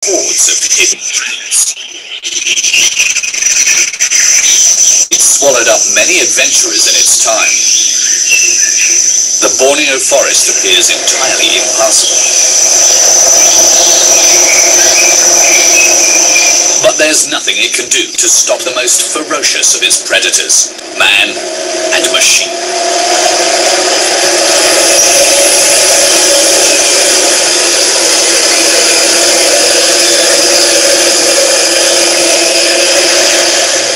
hordes of hidden treasures. It swallowed up many adventurers in its time. The Borneo forest appears entirely impassable. But there's nothing it can do to stop the most ferocious of its predators, man and machine.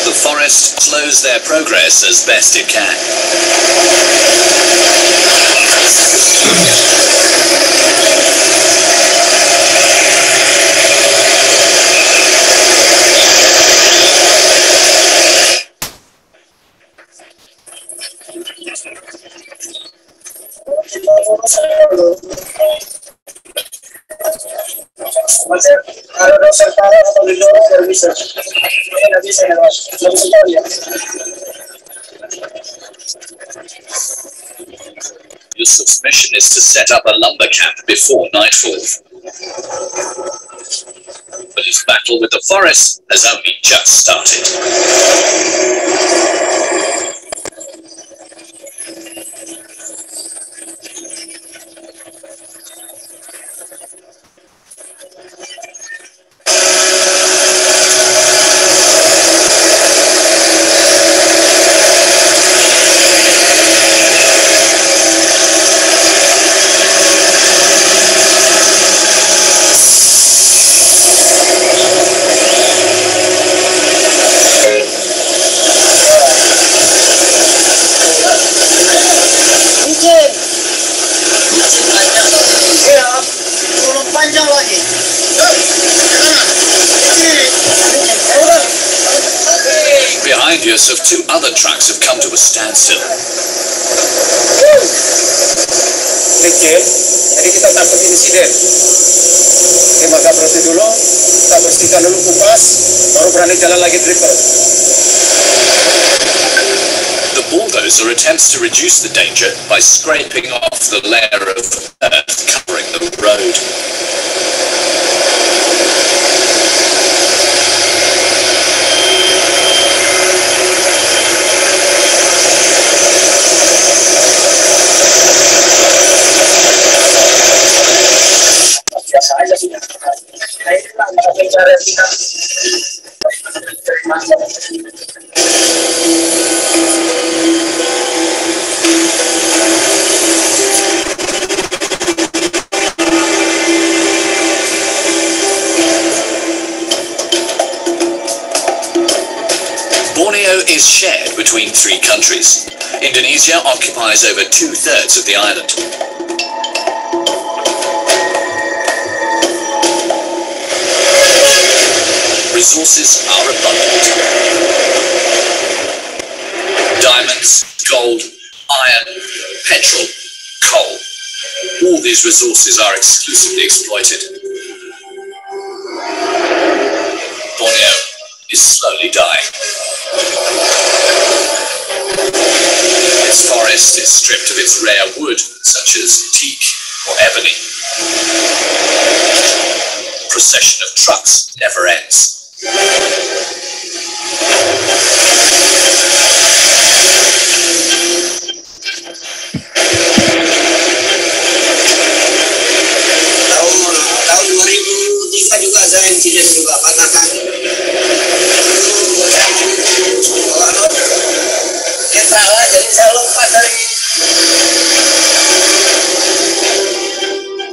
The forest slows their progress as best it can. Yusuf's mission is to set up a lumber camp before nightfall. But his battle with the forest has only just started. Behind Yusuf, two other trucks have come to a standstill. Kecil, jadi kita takut insiden. Oke, maka berhenti dulu, kita bersihkan dulu kupas, baru berani jalan lagi dripper. The bulldozer attempts to reduce the danger by scraping off the layer of earth covering the road. Borneo is shared between three countries. Indonesia occupies over 2/3 of the island. Resources are abundant. Diamonds, gold, iron, petrol, coal. All these resources are exclusively exploited. Borneo is slowly dying. Its forest is stripped of its rare wood, such as teak or ebony. The procession of trucks never ends. Tahun 2003 juga saya insiden juga patah kaki. Netral lah, jadi saya lompat dari.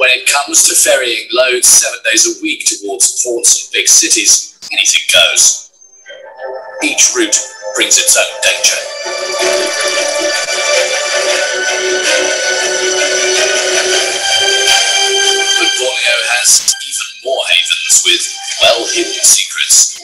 When it comes to ferrying loads 7 days a week towards ports and big cities, anything goes. Each route brings its own danger. But Borneo has even more havens with well-hidden secrets.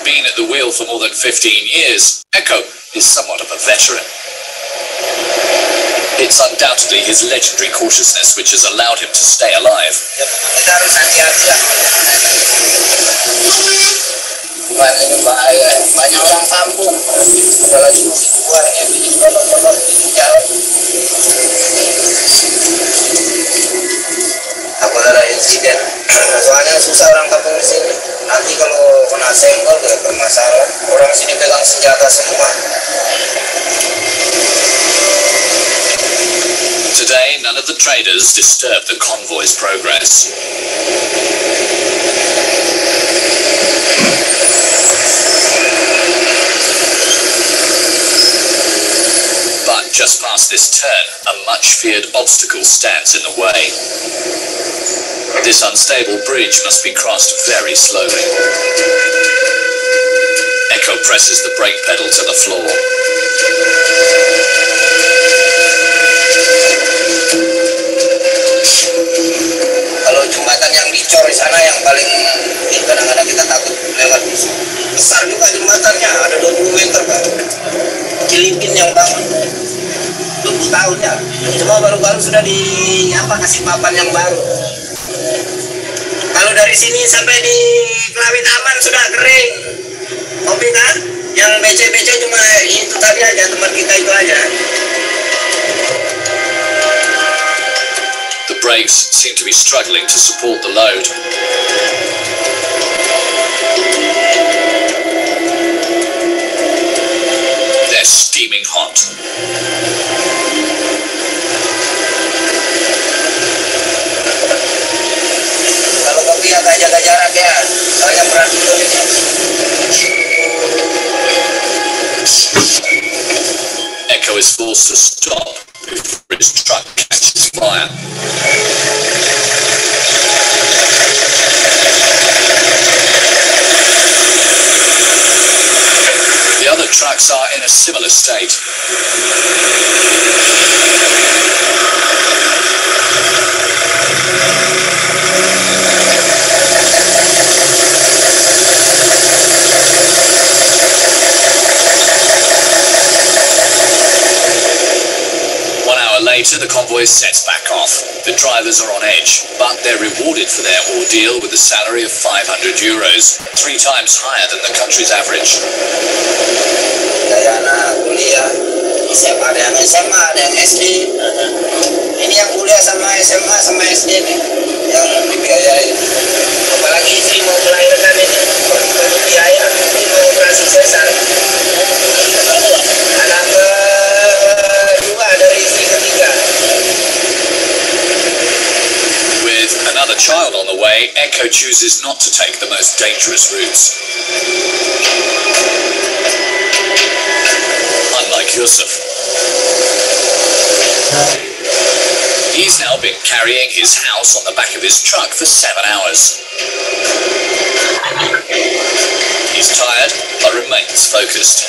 Been at the wheel for more than 15 years, Eko is somewhat of a veteran. It's undoubtedly his legendary cautiousness which has allowed him to stay alive. Ya, kita harus hati-hati lah. Bukan ini bahaya. Banyak orang kampung, apalagi di luar ya, di kolong-kolong di jalan. Takut ada insiden. Soalnya susah orang kampung di sini. Nanti kalau kena senggol ya bermasalah. Orang sini pegang senjata semua. Today, none of the traders disturb the convoy's progress. But just past this turn, a much-feared obstacle stands in the way. This unstable bridge must be crossed very slowly. Echo presses the brake pedal to the floor. Kalau jembatan yang dicor di sana yang paling kadang-kadang kita takut lewat. Besar juga jembatannya, ada 20 meter kan. Cilipin yang bangun 20 tahun ya. Cuma baru-baru sudah kasih papan yang baru. Kalau dari sini sampai di Kelawit Aman sudah kering. Kopi kan? Yang BC-BC cuma itu tadi aja, tempat kita itu aja. The brakes seem to be struggling to support the load. They're steaming hot. Kalau kopi agak jaga jarak ya, soalnya berat betul ini. Echo is forced to stop before his truck catches fire. The other trucks are in a similar state. Later, the convoy sets back off. The drivers are on edge, but they're rewarded for their ordeal with a salary of €500, 3 times higher than the country's average. Kayak anak kuliah, SMA, ada yang SMA, ada yang SD. Ini yang kuliah sama SMA sama SD nih, yang dibiayain. Apalagi istri mau melahirkan ini, perlu biaya, ini mau operasi sesar. Anak kedua dari istri ketiga. With another child on the way, Echo chooses not to take the most dangerous routes. Unlike Yusuf. He's now been carrying his house on the back of his truck for 7 hours. He's tired, but remains focused.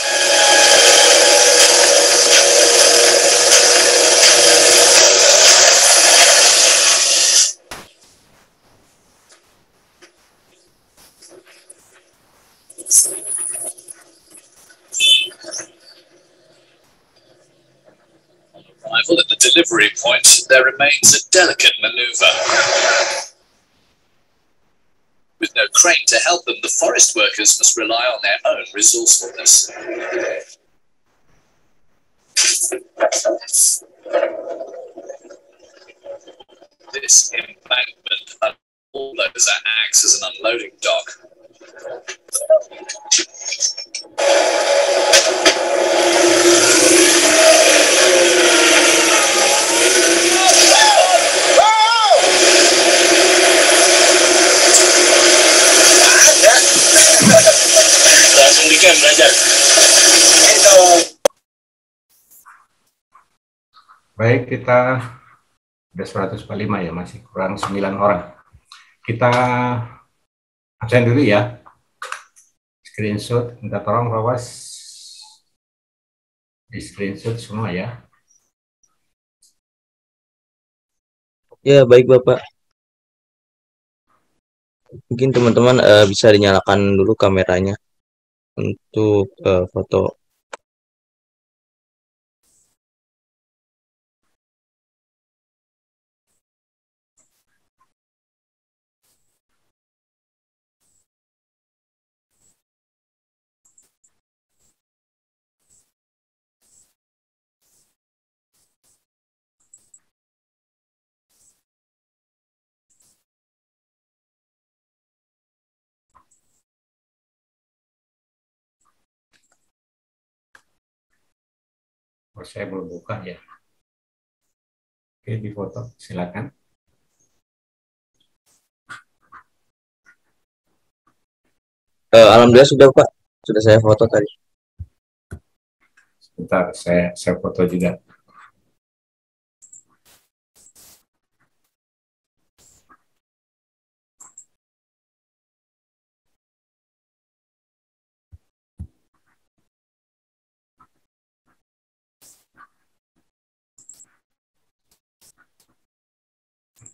Arrival at the delivery point, there remains a delicate maneuver. With no crane to help them, the forest workers must rely on their own resourcefulness. This embankment and bulldozer acts as an unloading dock. Langsung di camp belajar. Baik, kita udah 145 ya, masih kurang 9 orang. Kita absen dulu ya. Screenshot, minta tolong Bawas di screenshot semua ya. Ya, baik Bapak. Mungkin teman-teman bisa dinyalakan dulu kameranya untuk foto. Oh, saya belum buka ya. Oke, di foto, silakan. Alhamdulillah sudah Pak, sudah saya foto tadi. Sebentar, saya foto juga.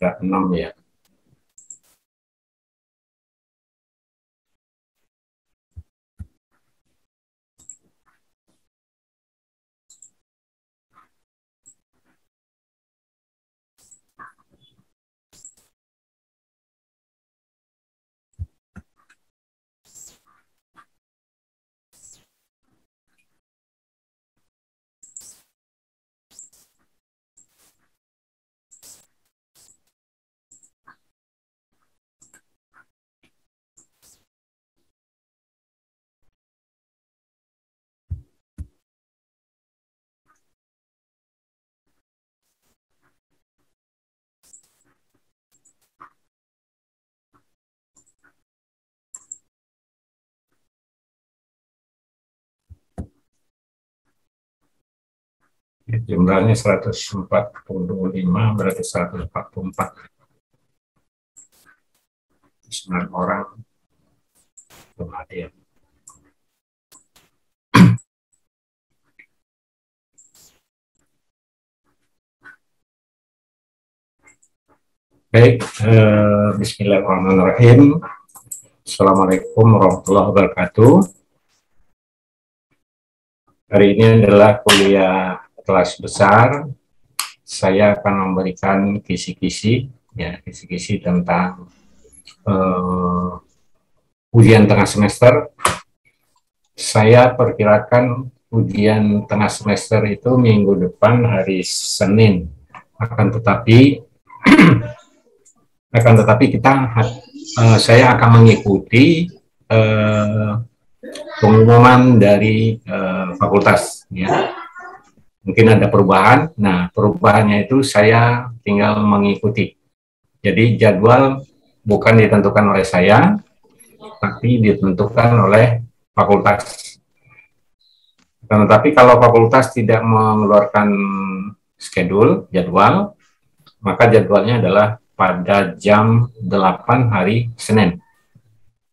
Ada 6 ya. Jumlahnya 145, berarti 144. 9 orang belum hadir. Baik, bismillahirrahmanirrahim. Assalamualaikum warahmatullahi wabarakatuh. Hari ini adalah kuliah kelas besar. Saya akan memberikan kisi-kisi, ya, kisi-kisi tentang ujian tengah semester. Saya perkirakan ujian tengah semester itu minggu depan hari Senin. Akan tetapi saya akan mengikuti pengumuman dari fakultas, ya. Mungkin ada perubahan. Nah, perubahannya itu saya tinggal mengikuti. Jadi jadwal bukan ditentukan oleh saya, tapi ditentukan oleh fakultas. Tetapi kalau fakultas tidak mengeluarkan schedule, jadwal, maka jadwalnya adalah pada jam 8 hari Senin.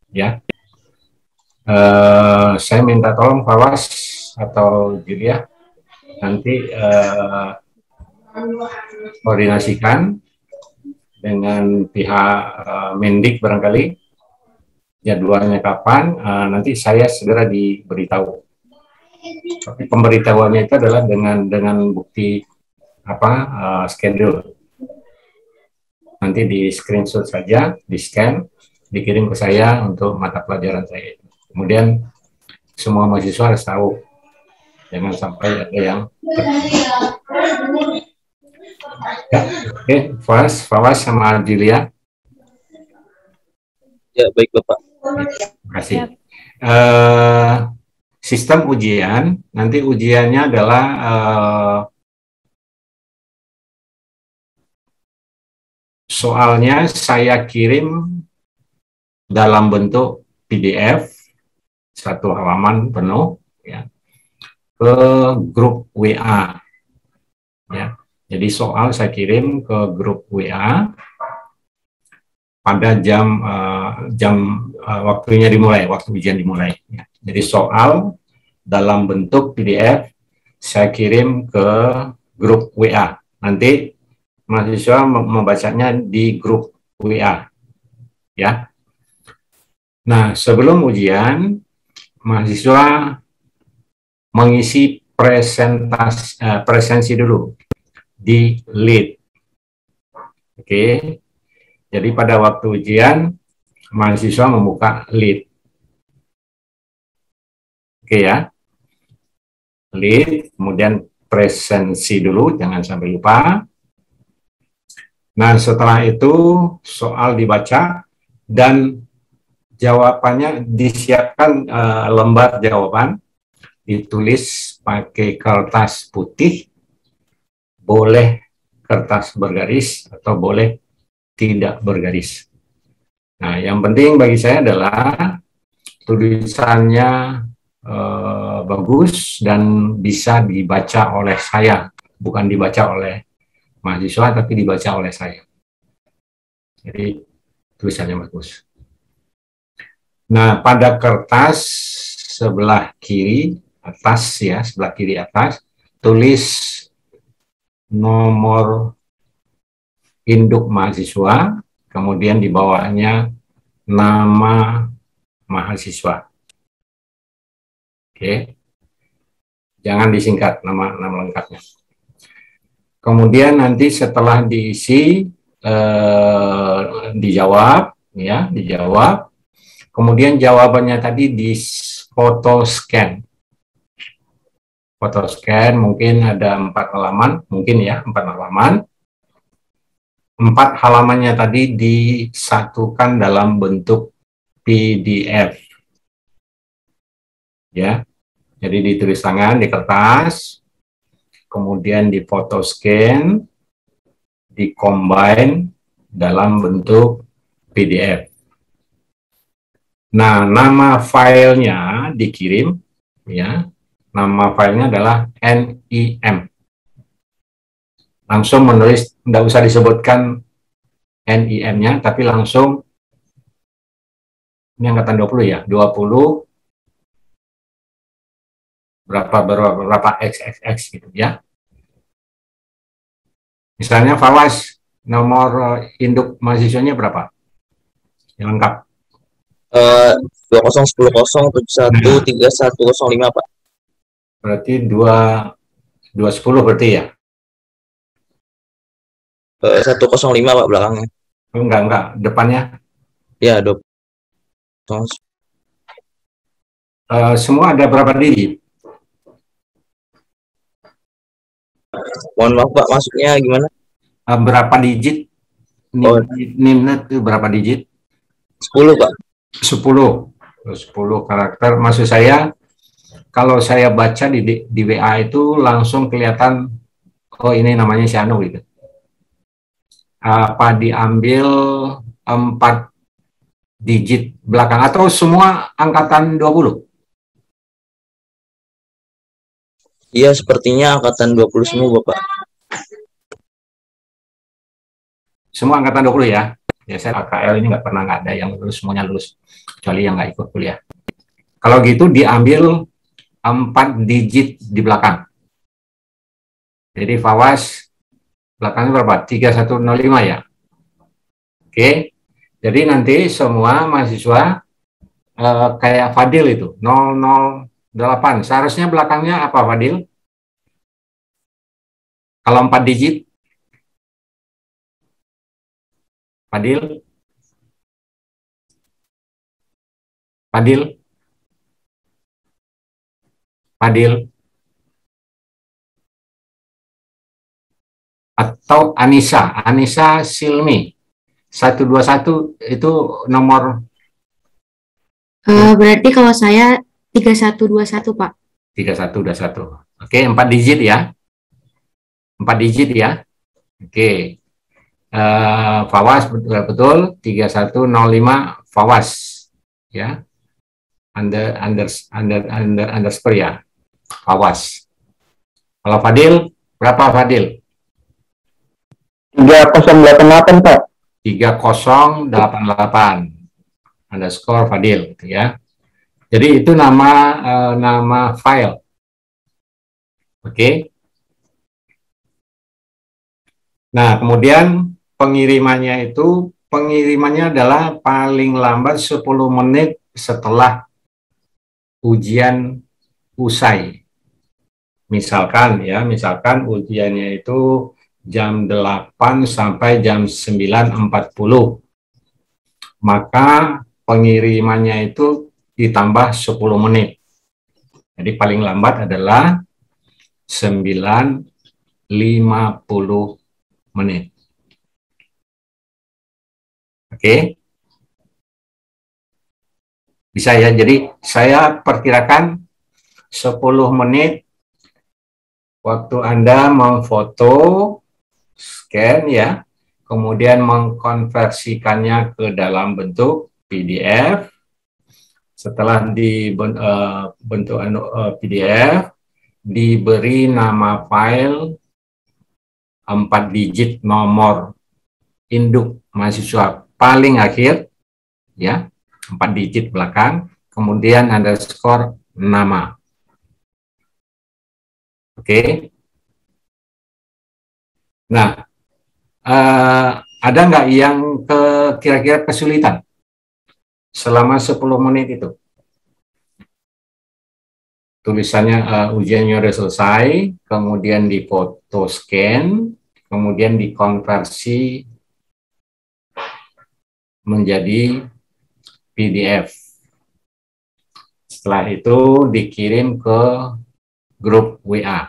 Ya, saya minta tolong Fawas atau Julia nanti koordinasikan dengan pihak Mendik barangkali jadwalnya kapan, nanti saya segera diberitahu. Tapi pemberitahuannya itu adalah dengan bukti schedule. Nanti di screenshot saja, di scan, dikirim ke saya untuk mata pelajaran saya. Kemudian semua mahasiswa harus tahu, jangan sampai ada yang ya, oke, Fawas sama Julia. Ya, baik Bapak. Terima kasih. Sistem ujian, nanti ujiannya adalah soalnya saya kirim dalam bentuk PDF 1 halaman penuh, ya, ke grup WA, ya. Jadi soal saya kirim ke grup WA pada waktunya dimulai, waktu ujian dimulai, ya. Jadi soal dalam bentuk PDF saya kirim ke grup WA. Nanti mahasiswa membacanya di grup WA, ya. Nah, sebelum ujian, mahasiswa mengisi presensi dulu di lead. Oke. Jadi pada waktu ujian, mahasiswa membuka lead. Oke ya. Lead, kemudian presensi dulu, jangan sampai lupa. Nah, setelah itu soal dibaca dan jawabannya disiapkan lembar jawaban, ditulis pakai kertas putih, boleh kertas bergaris, atau boleh tidak bergaris. Nah, yang penting bagi saya adalah tulisannya bagus dan bisa dibaca oleh saya, bukan dibaca oleh mahasiswa, tapi dibaca oleh saya. Jadi tulisannya bagus. Nah, pada kertas sebelah kiri atas ya, sebelah kiri atas, tulis nomor induk mahasiswa, kemudian di bawahnya nama mahasiswa. Oke. Jangan disingkat nama lengkapnya. Kemudian nanti setelah diisi dijawab ya, dijawab. Kemudian jawabannya tadi di foto scan. Foto scan mungkin ada 4 halaman, mungkin ya 4 halaman. 4 halamannya tadi disatukan dalam bentuk PDF. Ya. Jadi ditulis tangan di kertas, kemudian di foto scan, di-combine dalam bentuk PDF. Nah, nama filenya dikirim, ya. Nama filenya adalah NIM. Langsung menulis, tidak usah disebutkan NIM-nya, tapi langsung, ini angkatan 20 ya, 20, berapa XXX gitu ya. Misalnya Fawas, nomor induk mahasiswanya berapa? Yang lengkap. 201007131005 Pak. Berarti 210 berarti ya? 105 Pak belakangnya. Enggak, depannya. Ya, 20. Semua ada berapa digit? Mohon maaf Pak, masuknya gimana? Berapa digit? NIM itu berapa digit? 10 Pak. 10 karakter. Maksud saya, kalau saya baca di WA itu langsung kelihatan, oh ini namanya si Anu gitu. Apa diambil 4 digit belakang atau semua angkatan 20? Iya, sepertinya angkatan 20 semua Bapak. Semua angkatan 20 ya? Ya, saya AKL ini nggak ada yang lulus, semuanya lulus. Kecuali yang nggak ikut kuliah. Kalau gitu diambil 4 digit di belakang. Jadi Fawas, belakangnya berapa? 3105 ya? Oke. Jadi nanti semua mahasiswa kayak Fadil itu, 008. Seharusnya belakangnya apa Fadil? Kalau 4 digit? Fadil? Fadil? Fadil? Atau Anissa? Anissa Silmi? 121 itu nomor? Berarti kalau saya 3121 Pak. 3121. Oke, 4 digit ya? 4 digit ya? Oke. Fawas betul 3105 Fawas ya, underscore ya, Fawas. Kalau Fadil berapa Fadil? 3088 Pak. 3088 underscore Fadil gitu ya. Jadi itu nama file. Oke. Nah, kemudian pengirimannya adalah paling lambat 10 menit setelah ujian usai. Misalkan ujiannya itu jam 8 sampai jam 9.40. Maka pengirimannya itu ditambah 10 menit. Jadi paling lambat adalah 9.50 menit. Oke. Bisa ya. Jadi saya perkirakan 10 menit waktu Anda memfoto, scan ya, kemudian mengkonversikannya ke dalam bentuk PDF. Setelah dibentuk PDF, diberi nama file 4 digit nomor induk mahasiswa paling akhir, ya, 4 digit belakang, kemudian underscore nama. Oke. Nah, ada nggak yang kira-kira kesulitan selama 10 menit itu? Tulisannya ujiannya udah selesai, kemudian dipoto scan, kemudian dikonversi menjadi PDF. Setelah itu dikirim ke grup WA.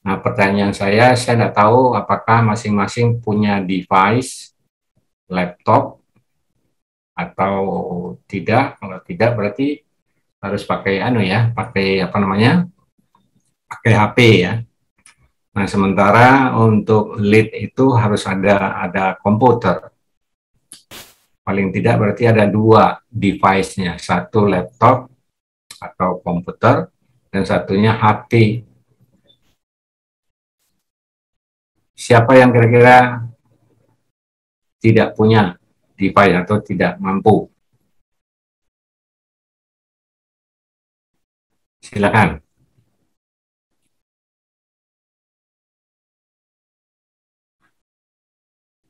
Nah, pertanyaan saya nggak tahu apakah masing-masing punya device, laptop, atau tidak. Kalau tidak berarti harus pakai pakai pakai HP ya. Nah, sementara untuk lead itu harus ada komputer. Paling tidak berarti ada 2 device-nya, satu laptop atau komputer dan satunya HP. Siapa yang kira-kira tidak punya device atau tidak mampu? Silakan.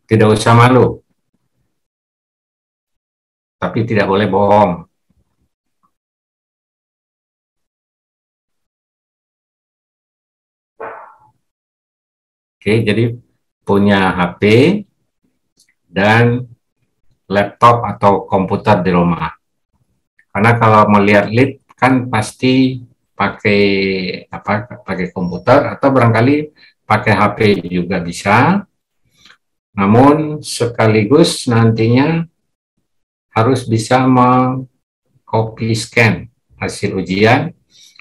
Tidak usah malu, tapi tidak boleh bohong. Oke, jadi punya HP dan laptop atau komputer di rumah. Karena kalau melihat lead kan pasti pakai komputer atau barangkali pakai HP juga bisa. Namun sekaligus nantinya harus bisa meng-copy scan hasil ujian,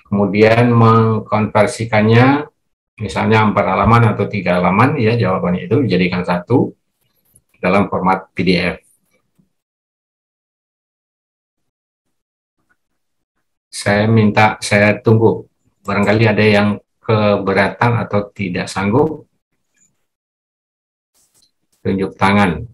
kemudian mengkonversikannya misalnya 4 halaman atau 3 halaman ya, jawabannya itu dijadikan satu dalam format PDF. Saya tunggu, barangkali ada yang keberatan atau tidak sanggup, tunjuk tangan.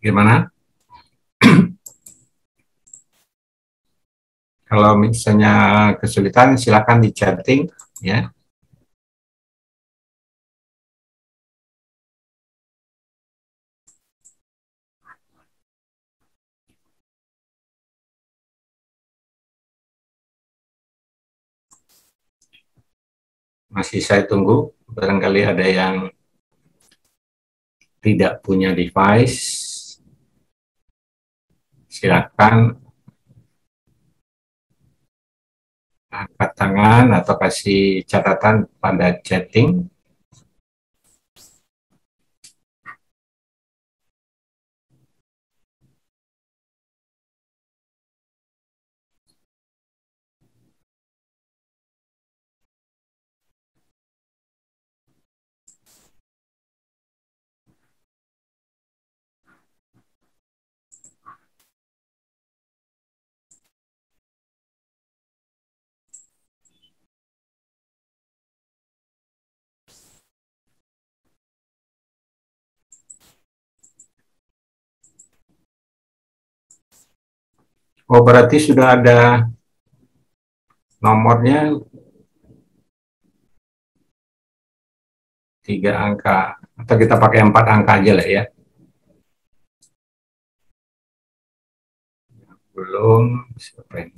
Gimana? Kalau misalnya kesulitan, silakan di chatting ya. Masih saya tunggu, barangkali ada yang tidak punya device, silakan angkat tangan atau kasih catatan pada chatting. Oh, berarti sudah ada nomornya 3 angka, atau kita pakai 4 angka aja lah ya. Belum. Siapa ini?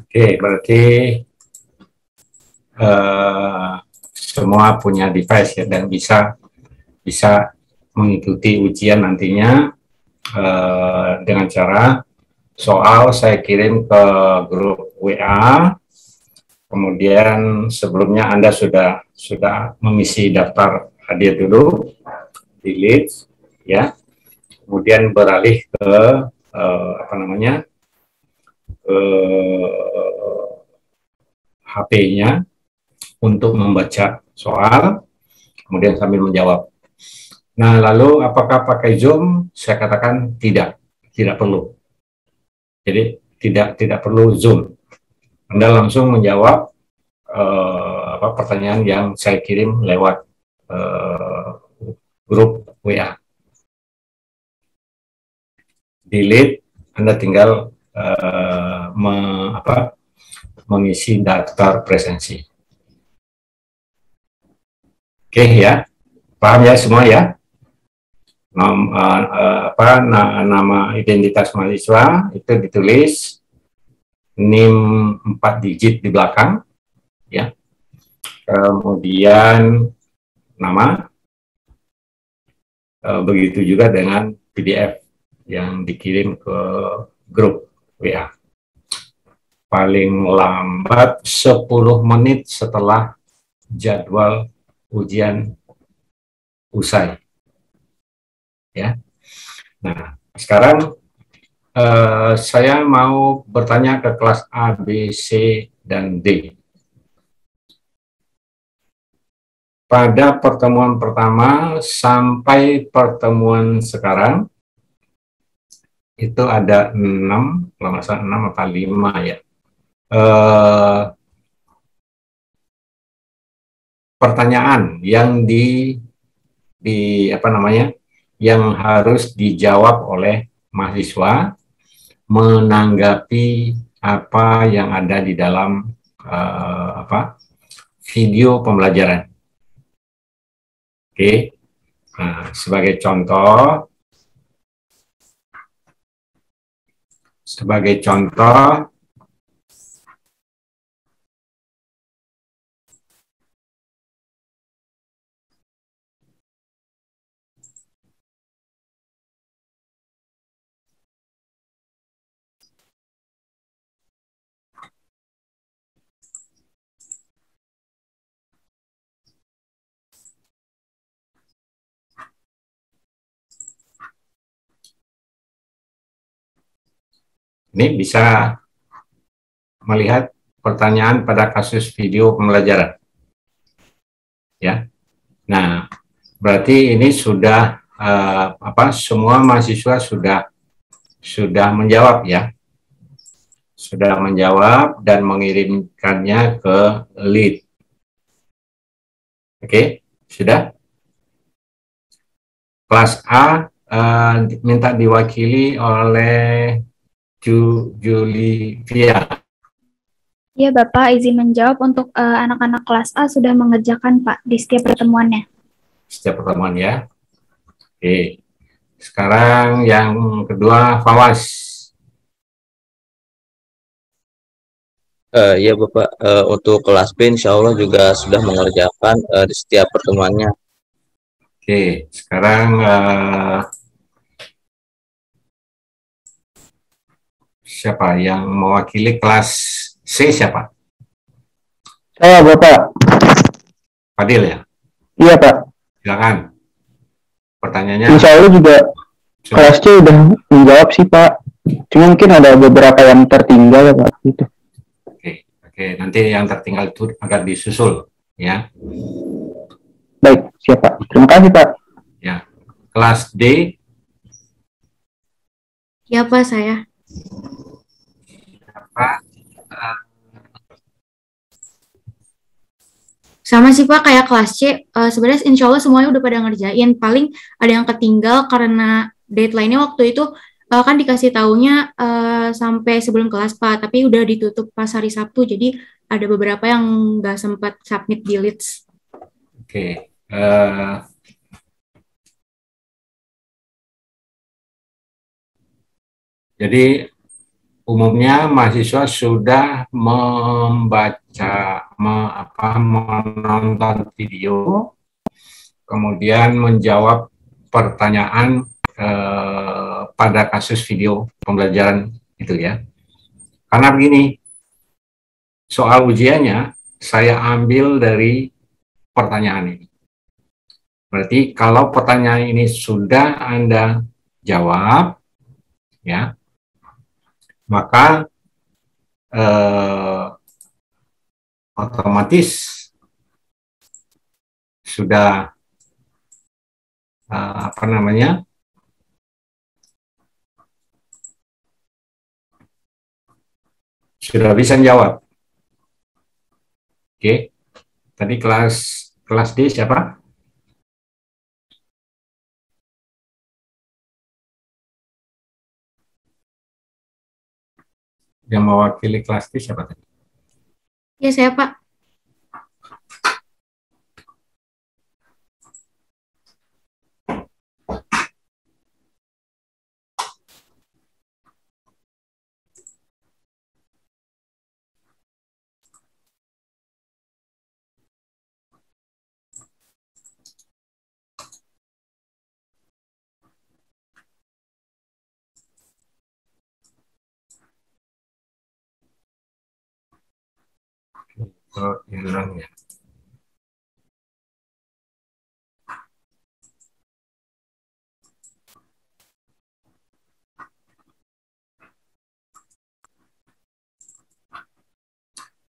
Oke, berarti semua punya device ya, dan bisa mengikuti ujian nantinya dengan cara soal saya kirim ke grup WA. Kemudian sebelumnya Anda sudah mengisi daftar hadir dulu, delete ya. Kemudian beralih ke HP-nya untuk membaca soal, kemudian sambil menjawab. Nah, lalu apakah pakai Zoom? Saya katakan tidak perlu. Jadi tidak perlu Zoom. Anda langsung menjawab pertanyaan yang saya kirim lewat grup WA. Delete, Anda tinggal mengisi daftar presensi. Oke ya, paham ya semua ya? Nama identitas mahasiswa itu ditulis, NIM 4 digit di belakang, ya. Kemudian nama, begitu juga dengan PDF yang dikirim ke grup WA. Paling lambat 10 menit setelah jadwal ujian usai. Ya. Nah, sekarang saya mau bertanya ke kelas A, B, C, dan D. Pada pertemuan pertama sampai pertemuan sekarang, itu ada 6, kalau nggak salah 6 atau 5 ya. Pertanyaan yang yang harus dijawab oleh mahasiswa menanggapi apa yang ada di dalam video pembelajaran. Oke, nah, sebagai contoh, ini bisa melihat pertanyaan pada kasus video pembelajaran. Ya. Nah, berarti ini sudah semua mahasiswa sudah menjawab ya. Sudah menjawab dan mengirimkannya ke lead. Oke, sudah? Kelas A minta diwakili oleh Julivia. Iya, Bapak, izin menjawab untuk anak-anak kelas A sudah mengerjakan, Pak, di setiap pertemuannya. Setiap pertemuan ya. Oke. Sekarang yang kedua, Fawas. Ya Bapak, untuk kelas B insya Allah juga sudah mengerjakan di setiap pertemuannya. Oke, sekarang siapa yang mewakili kelas C siapa? Saya Bapak. Fadil ya? Iya Pak. Silakan. Pertanyaannya Insya Allah juga kelas C udah menjawab sih Pak. Cuma mungkin ada beberapa yang tertinggal ya Pak. Gitu. Oke, nanti yang tertinggal itu akan disusul ya. Baik, siap Pak. Terima kasih Pak. Ya, kelas D. Ya Pak, saya. Apa? Sama sih Pak, kayak kelas C, sebenarnya insya Allah semuanya udah pada ngerjain. Paling ada yang ketinggal karena deadline-nya waktu itu kan dikasih taunya sampai sebelum kelas Pak, tapi udah ditutup pas hari Sabtu, jadi ada beberapa yang nggak sempat submit di Leads. Oke. Jadi umumnya mahasiswa sudah membaca, menonton video, kemudian menjawab pertanyaan pada kasus video pembelajaran itu ya. Karena begini, soal ujiannya saya ambil dari pertanyaan ini. Berarti kalau pertanyaan ini sudah Anda jawab, ya, maka otomatis sudah sudah bisa jawab. Oke, tadi kelas D siapa? Yang mewakili kelas D siapa tadi? Ya saya Pak. Hilang ya.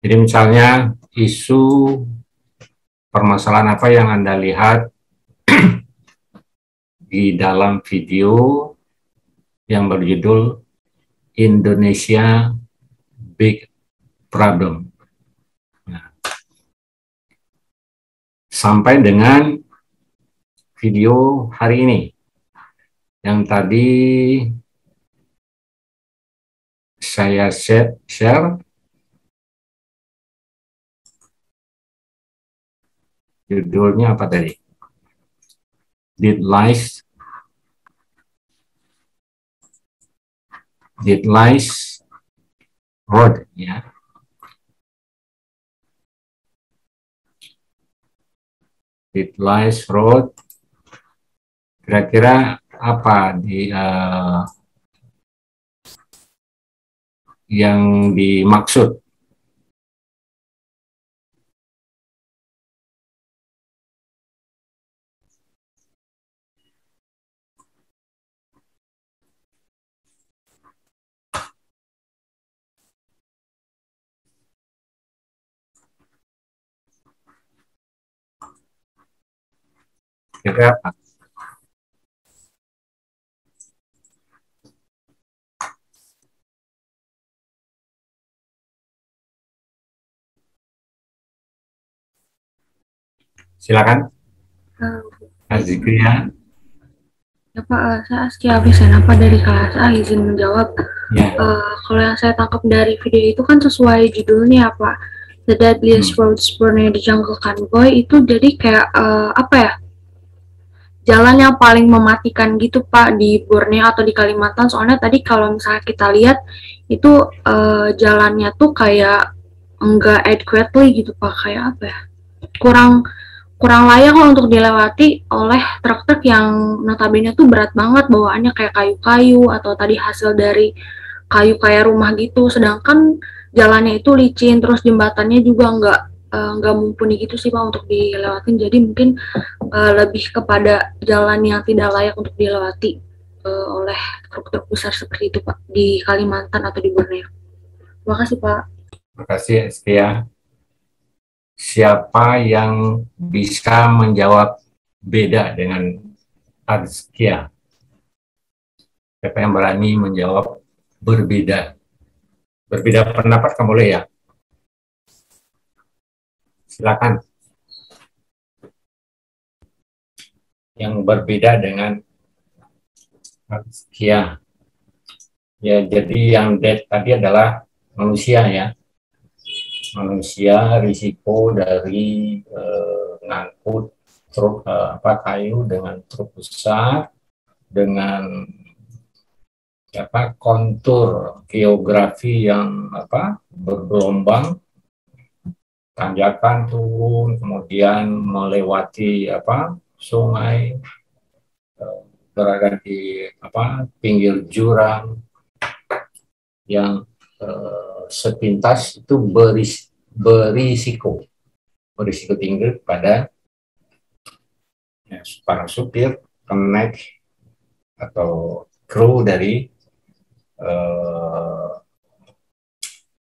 Jadi misalnya isu permasalahan apa yang Anda lihat di dalam video yang berjudul Indonesia Big Problem. Nah, sampai dengan video hari ini yang tadi saya share, judulnya apa tadi? Did lies rot ya. Did lies rot. Kira-kira apa yang dimaksud? Kira-kira apa? Silakan. Azikria. Ya Pak, saya Askia Abisanapa dari kelas A, izin menjawab. Ya. Kalau yang saya tangkap dari video itu kan sesuai judulnya Pak, The Deadliest Roads Born in the Jungle Convoy, itu jadi kayak apa ya, jalan yang paling mematikan gitu Pak di Borneo atau di Kalimantan. Soalnya tadi kalau misalnya kita lihat itu jalannya tuh kayak enggak adequately gitu Pak, kayak apa ya, kurang layak lah untuk dilewati oleh truk-truk yang notabene tuh berat banget, bawaannya kayak kayu-kayu atau tadi hasil dari kayu kayak rumah gitu. Sedangkan jalannya itu licin, terus jembatannya juga nggak mumpuni gitu sih Pak untuk dilewatin. Jadi mungkin lebih kepada jalan yang tidak layak untuk dilewati oleh truk-truk besar seperti itu Pak di Kalimantan atau di Borneo. Terima kasih Pak. Terima kasih Estia. Siapa yang bisa menjawab beda dengan Azkia? Siapa yang berani menjawab berbeda? Berbeda pendapat kamu boleh ya? Silakan. Yang berbeda dengan Azkia. Ya, jadi yang dead tadi adalah manusia ya. Manusia risiko dari ngangkut truk kayu dengan truk besar dengan kontur geografi yang bergelombang, tanjakan turun, kemudian melewati sungai, berada di pinggir jurang yang sepintas itu berisiko tinggi pada para supir, penaik atau kru dari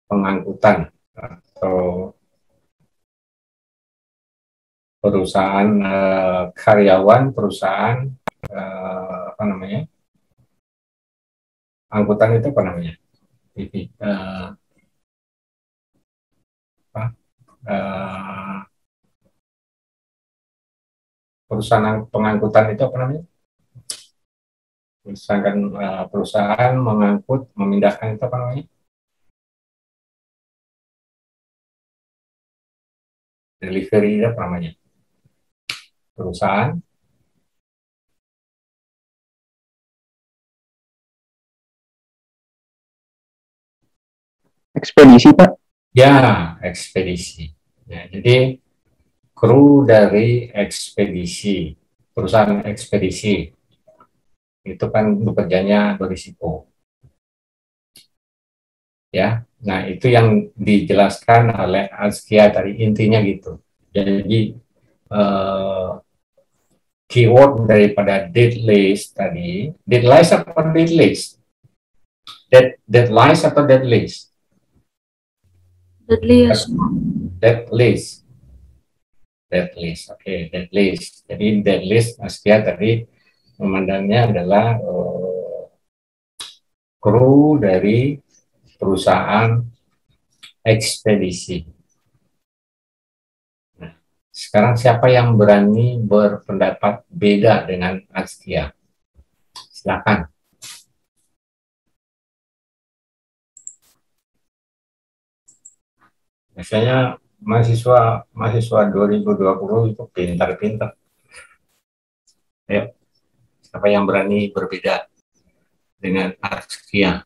pengangkutan atau perusahaan karyawan perusahaan angkutan itu apa namanya? Perusahaan pengangkutan itu apa namanya? Misalkan perusahaan mengangkut, memindahkan itu apa namanya? Delivery itu apa namanya? Perusahaan ekspedisi Pak. Ya, ekspedisi. Ya, jadi kru dari ekspedisi, perusahaan ekspedisi itu kan bekerjanya berisiko. Ya, nah itu yang dijelaskan oleh Azkia tadi, intinya gitu. Jadi keyword daripada dead list tadi, dead list apa dead list? Dead list atau dead list? Dead list. Dead list. Dead list, oke, dead list. Jadi dead list Azkia tadi memandangnya adalah kru dari perusahaan ekspedisi. Nah, sekarang siapa yang berani berpendapat beda dengan Azkia? Silakan. Biasanya mahasiswa 2020 itu pintar-pintar. Ayo, siapa yang berani berbeda dengan Azkia?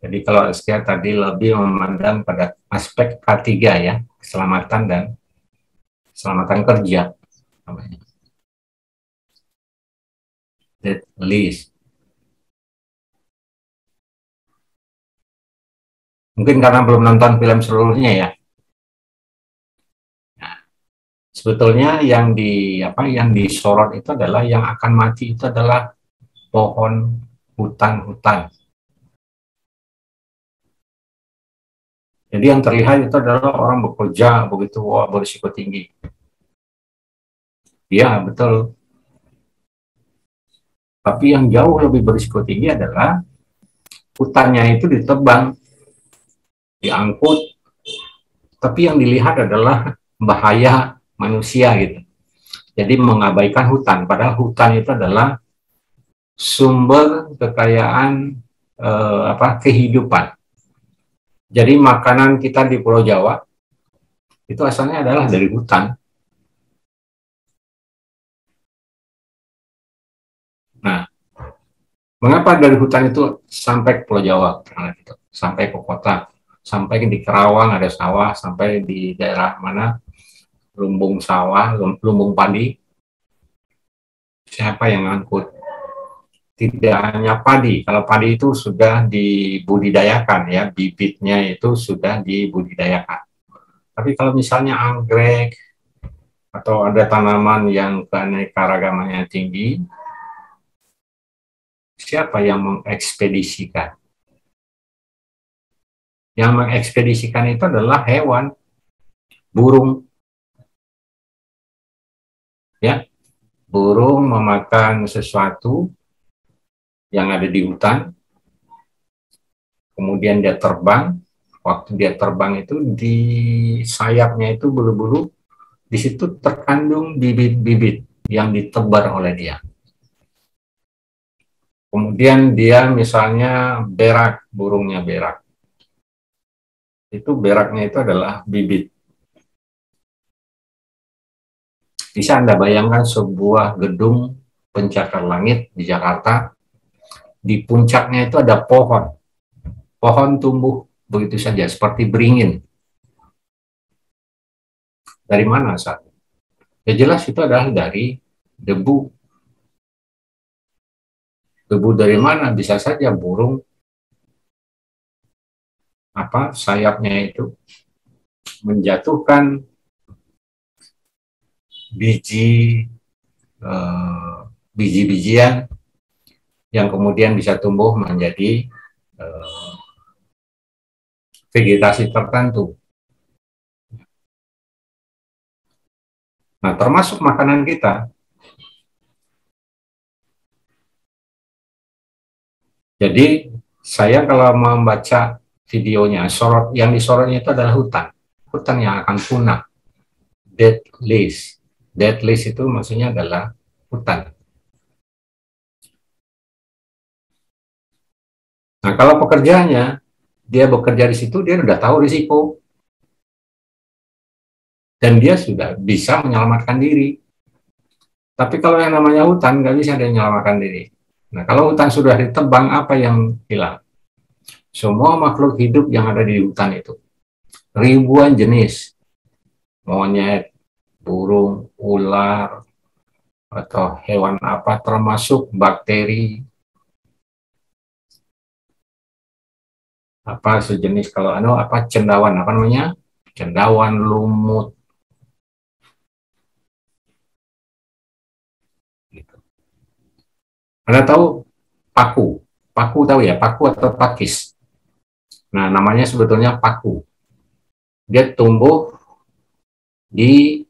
Jadi kalau Azkia tadi lebih memandang pada aspek K3 ya, keselamatan dan keselamatan kerja namanya. Dead list. Mungkin karena belum nonton film seluruhnya ya. Nah, sebetulnya yang disorot itu adalah yang akan mati itu adalah pohon hutan-hutan. Jadi yang terlihat itu adalah orang bekerja begitu berisiko tinggi. Iya, betul. Tapi yang jauh lebih berisiko tinggi adalah hutannya itu ditebang, diangkut, tapi yang dilihat adalah bahaya manusia gitu. Jadi mengabaikan hutan, padahal hutan itu adalah sumber kekayaan kehidupan. Jadi makanan kita di Pulau Jawa itu asalnya adalah dari hutan. Nah, mengapa dari hutan itu sampai ke Pulau Jawa, sampai ke kota, sampai di Kerawang ada sawah, sampai di daerah mana lumbung sawah, lumbung padi, siapa yang ngangkut? tidak hanya padi. Kalau padi itu sudah dibudidayakan ya, bibitnya itu sudah dibudidayakan. Tapi kalau misalnya anggrek atau ada tanaman yang keanekaragamannya tinggi, siapa yang mengekspedisikan? Yang mengekspedisikan itu adalah hewan, burung. Ya, burung memakan sesuatu yang ada di hutan, kemudian dia terbang. Waktu dia terbang itu di sayapnya itu bulu-bulu, di situ terkandung bibit-bibit yang ditebar oleh dia. Kemudian dia misalnya berak, burungnya berak. Itu beraknya itu adalah bibit. Bisa Anda bayangkan sebuah gedung pencakar langit di Jakarta, di puncaknya itu ada pohon. Pohon tumbuh begitu saja, seperti beringin. Dari mana asalnya? Ya jelas itu adalah dari debu. Debu dari mana? Bisa saja burung sayapnya itu menjatuhkan biji-bijian yang kemudian bisa tumbuh menjadi vegetasi tertentu. Nah, termasuk makanan kita. Jadi, saya kalau membaca videonya, yang disorotnya itu adalah hutan. Hutan yang akan punah. Dead list. Dead list itu maksudnya adalah hutan. Nah, kalau pekerjaannya, dia bekerja di situ, dia sudah tahu risiko. Dan dia sudah bisa menyelamatkan diri. Tapi kalau yang namanya hutan, nggak bisa dia menyelamatkan diri. Nah, kalau hutan sudah ditebang, apa yang hilang? Semua makhluk hidup yang ada di hutan itu. Ribuan jenis. Monyet, burung, ular, atau hewan apa, termasuk bakteri, apa sejenis kalau cendawan, apa namanya? Cendawan, lumut. Gitu. Anda tahu paku? Paku tahu ya? Paku atau pakis? Nah, namanya sebetulnya paku. Dia tumbuh di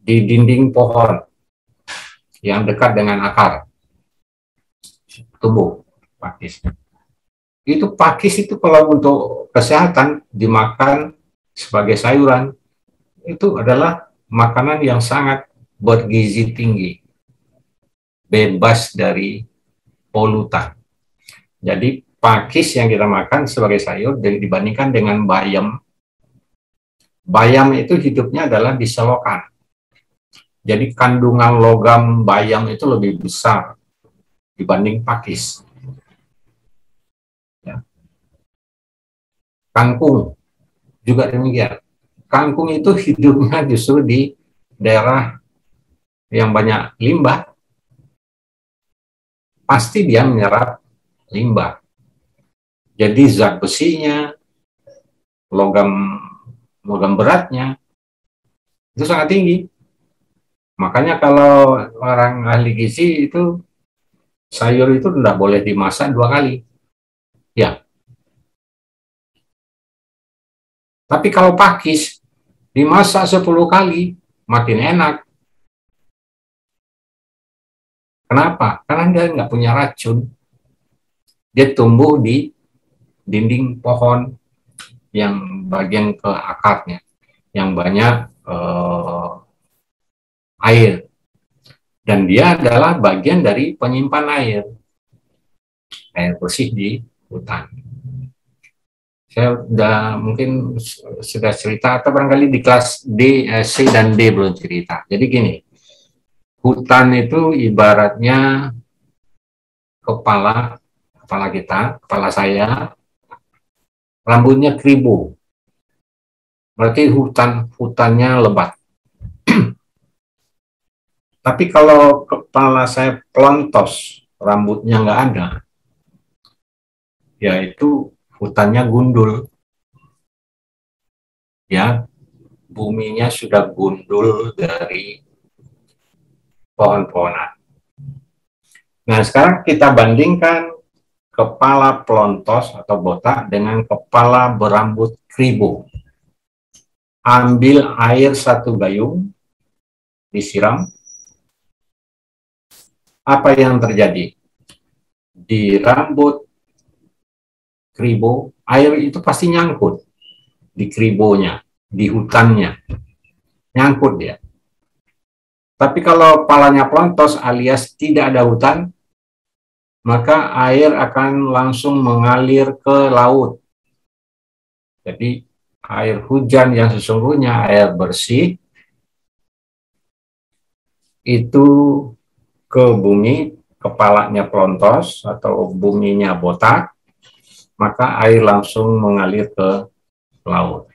di dinding pohon yang dekat dengan akar. Tumbuh pakis. Itu pakis itu kalau untuk kesehatan dimakan sebagai sayuran, itu adalah makanan yang sangat bergizi tinggi, bebas dari polutan. Jadi pakis yang kita makan sebagai sayur dibandingkan dengan bayam. Bayam itu hidupnya adalah di selokan. Jadi kandungan logam bayam itu lebih besar dibanding pakis. Ya. Kangkung juga demikian. Kangkung itu hidupnya justru di daerah yang banyak limbah. Pasti dia menyerap limbah. Jadi zat besinya, logam beratnya itu sangat tinggi. Makanya kalau orang ahli gizi itu sayur itu tidak boleh dimasak 2 kali. Ya. Tapi kalau pakis dimasak 10 kali makin enak. Kenapa? Karena dia nggak punya racun. Dia tumbuh di dinding pohon yang bagian ke akarnya, yang banyak air. Dan dia adalah bagian dari penyimpan air bersih di hutan. Saya mungkin sudah cerita, atau barangkali di kelas D, C, dan D belum cerita. Jadi gini, hutan itu ibaratnya kepala kita, kepala saya, rambutnya keribu. Berarti hutannya lebat. Tapi kalau kepala saya pelontos, rambutnya nggak ada, yaitu hutannya gundul. Ya, buminya sudah gundul dari pohon-pohonan. Nah, sekarang kita bandingkan kepala pelontos atau botak dengan kepala berambut kribo. Ambil air 1 gayung, disiram. Apa yang terjadi? Di rambut kribo, air itu pasti nyangkut di kribonya, di hutannya. Nyangkut dia. Tapi kalau kepalanya pelontos alias tidak ada hutan, maka air akan langsung mengalir ke laut. Jadi air hujan yang sesungguhnya air bersih itu ke bumi, kepalanya pelontos atau buminya botak, maka air langsung mengalir ke laut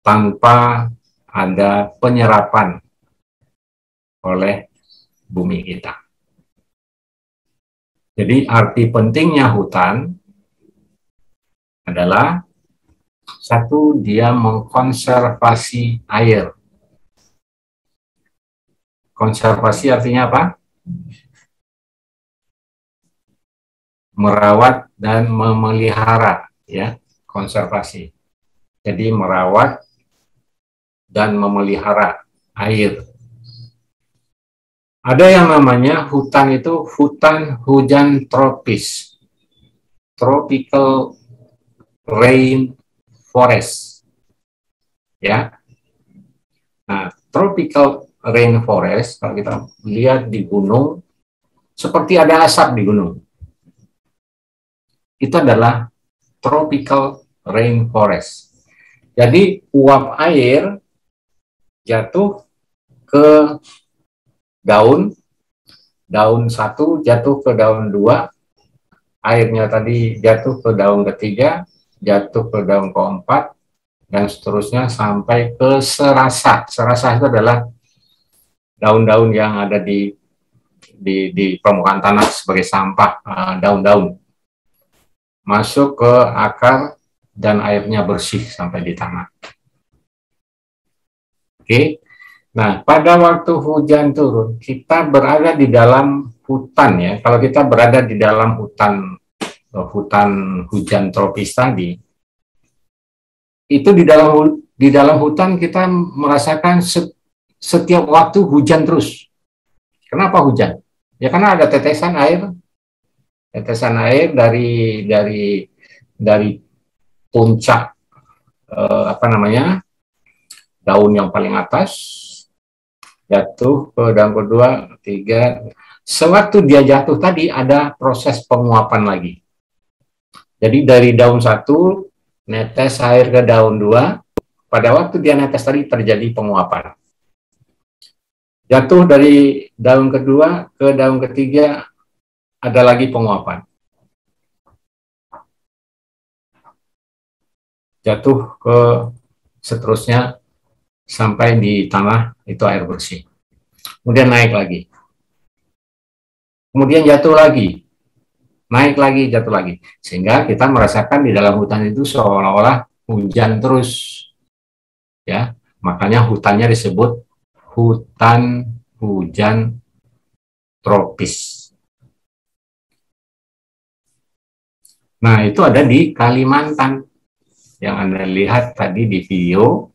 tanpa ada penyerapan oleh bumi kita. Jadi arti pentingnya hutan adalah satu, dia mengkonservasi air. Konservasi artinya apa? Merawat dan memelihara, ya, konservasi. Jadi merawat dan memelihara air. Ada yang namanya hutan itu hutan hujan tropis, tropical rain forest, ya. Nah, tropical rain forest kalau kita lihat di gunung, seperti ada asap di gunung. Itu adalah tropical rain forest. Jadi uap air jatuh ke daun 1 jatuh ke daun 2, airnya tadi jatuh ke daun ketiga, jatuh ke daun keempat, dan seterusnya sampai ke serasa. Serasa itu adalah daun-daun yang ada di permukaan tanah sebagai sampah, daun-daun. Masuk ke akar dan airnya bersih sampai di tanah. Oke. Nah, pada waktu hujan turun, kita berada di dalam hutan, ya. Kalau kita berada di dalam hutan hujan tropis tadi, itu di dalam hutan kita merasakan setiap waktu hujan terus. Kenapa hujan? Ya karena ada tetesan air dari puncak daun yang paling atas, jatuh ke daun kedua, ketiga. Sewaktu dia jatuh tadi ada proses penguapan lagi. Jadi dari daun 1 netes air ke daun 2. Pada waktu dia netes tadi terjadi penguapan. Jatuh dari daun kedua ke daun ketiga ada lagi penguapan. Jatuh ke seterusnya sampai di tanah itu air bersih. Kemudian naik lagi. Kemudian jatuh lagi. Naik lagi, jatuh lagi. Sehingga kita merasakan di dalam hutan itu seolah-olah hujan terus. Ya, makanya hutannya disebut hutan hujan tropis. Nah, itu ada di Kalimantan. Yang Anda lihat tadi di video,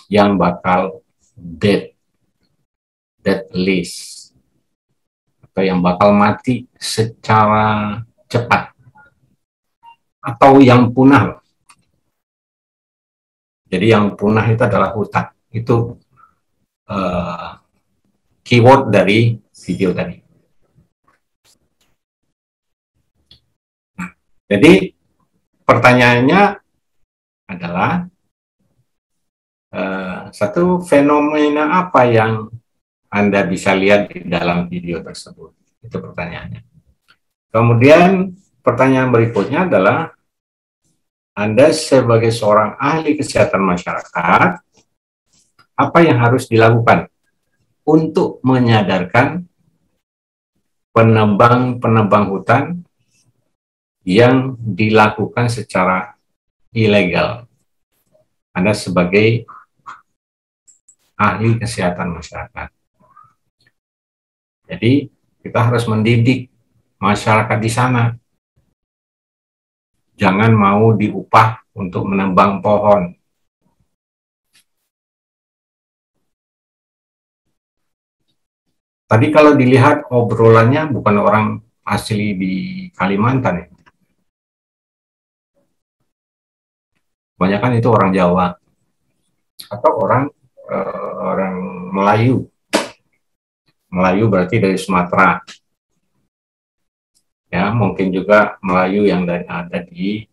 yang bakal dead list, atau yang bakal mati secara cepat, atau yang punah. Jadi yang punah itu adalah hutan. Itu keyword dari video tadi. Nah, jadi pertanyaannya adalah satu, fenomena apa yang Anda bisa lihat di dalam video tersebut? Itu pertanyaannya. Kemudian pertanyaan berikutnya adalah, Anda sebagai seorang ahli kesehatan masyarakat, apa yang harus dilakukan untuk menyadarkan penebang hutan yang dilakukan secara ilegal. Anda sebagai ahli kesehatan masyarakat. Jadi kita harus mendidik masyarakat di sana. Jangan mau diupah untuk menebang pohon. Tadi kalau dilihat obrolannya bukan orang asli di Kalimantan ya. Kebanyakan itu orang Jawa atau orang Melayu. Melayu berarti dari Sumatera. Ya, mungkin juga Melayu yang ada di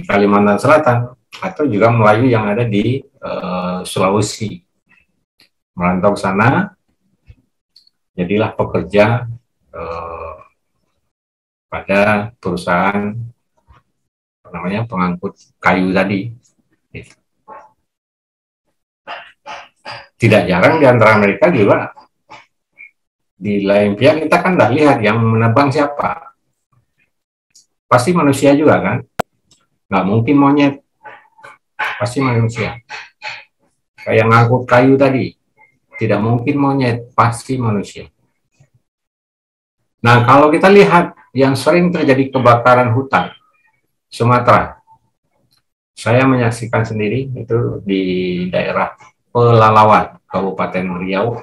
Kalimantan Selatan atau juga Melayu yang ada di Sulawesi. Merantau ke sana, jadilah pekerja pada perusahaan namanya pengangkut kayu tadi. Tidak jarang di antara mereka juga di lain pihak kita kan tidak lihat yang menebang siapa. Pasti manusia juga kan, nggak mungkin monyet, pasti manusia. Kayak ngangkut kayu tadi, tidak mungkin monyet, pasti manusia. Nah kalau kita lihat yang sering terjadi kebakaran hutan Sumatera, saya menyaksikan sendiri itu di daerah Pelalawan, Kabupaten Riau.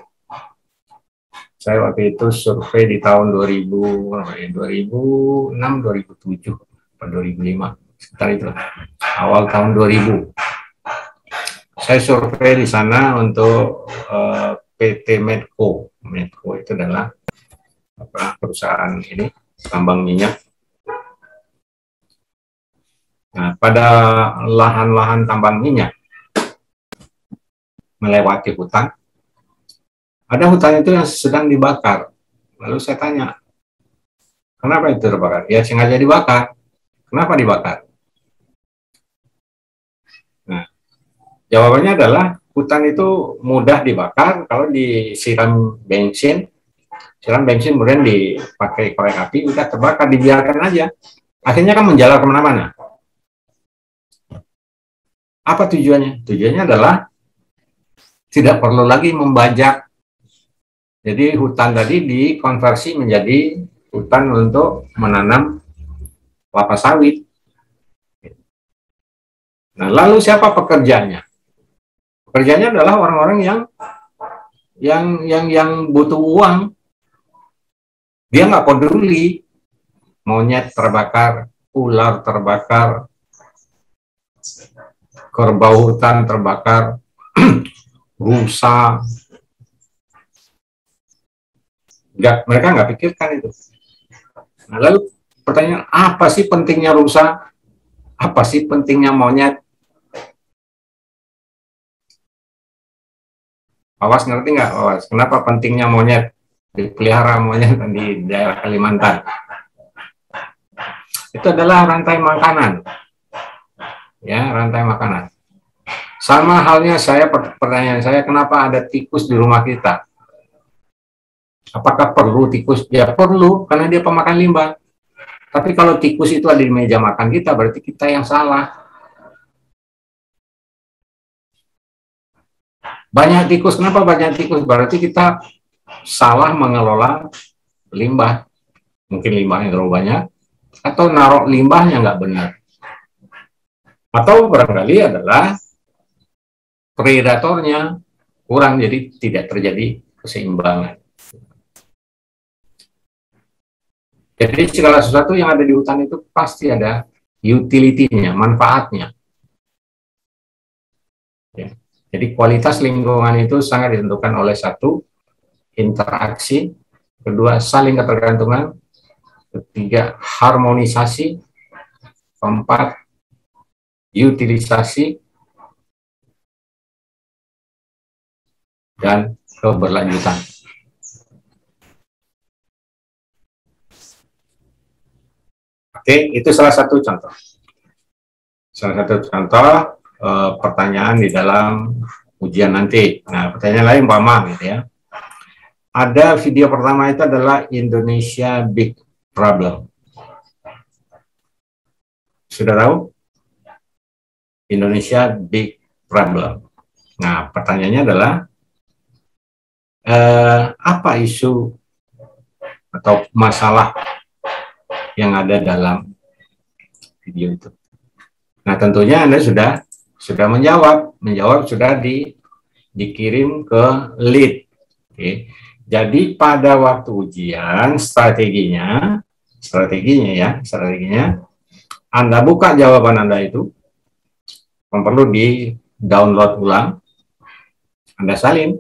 Saya waktu itu survei di tahun 2006, 2007, atau 2005, sekitar itu, awal tahun 2000. Saya survei di sana untuk PT Medco. Medco itu adalah perusahaan ini, tambang minyak. Nah, pada lahan-lahan tambang minyak melewati hutan, ada hutan itu yang sedang dibakar. Lalu saya tanya, kenapa itu terbakar? Ya sengaja dibakar. Kenapa dibakar? Nah, jawabannya adalah hutan itu mudah dibakar kalau disiram bensin kemudian dipakai korek api, udah terbakar, dibiarkan aja. Akhirnya kan menjalar kemana-mana. Apa tujuannya? Tujuannya adalah tidak perlu lagi membajak. Jadi hutan tadi dikonversi menjadi hutan untuk menanam kelapa sawit. Nah, lalu siapa pekerjanya? Pekerjanya adalah orang-orang yang butuh uang. Dia nggak peduli monyet terbakar, ular terbakar, kerbau hutan terbakar, rusa. Mereka nggak pikirkan itu. Nah, lalu pertanyaan, apa sih pentingnya rusa? Apa sih pentingnya monyet? Awas ngerti nggak? Awas, kenapa pentingnya monyet? Dipelihara monyet di daerah Kalimantan. Itu adalah rantai makanan. Ya, rantai makanan. Sama halnya pertanyaan saya, kenapa ada tikus di rumah kita? Apakah perlu tikus? Ya perlu, karena dia pemakan limbah. Tapi kalau tikus itu ada di meja makan kita, berarti kita yang salah. Banyak tikus, kenapa banyak tikus? Berarti kita salah mengelola limbah. Mungkin limbahnya terlalu banyak, atau naruh limbahnya nggak benar. Atau barangkali adalah predatornya kurang, jadi tidak terjadi keseimbangan. Jadi segala sesuatu yang ada di hutan itu pasti ada utility-nya, manfaatnya. Ya. Jadi kualitas lingkungan itu sangat ditentukan oleh satu, interaksi, kedua, saling ketergantungan, ketiga, harmonisasi, keempat, utilisasi, dan keberlanjutan. Oke, itu salah satu contoh. Salah satu contoh pertanyaan di dalam ujian nanti. Nah, pertanyaan lain umpama gitu ya. Ada video pertama itu adalah Indonesia Big Problem. Sudah tahu? Indonesia Big Problem. Nah, pertanyaannya adalah apa isu atau masalah yang ada dalam video itu? Nah, tentunya Anda sudah menjawab sudah dikirim ke lead. Oke. Jadi pada waktu ujian strateginya Anda buka jawaban Anda itu, perlu di download ulang, Anda salin.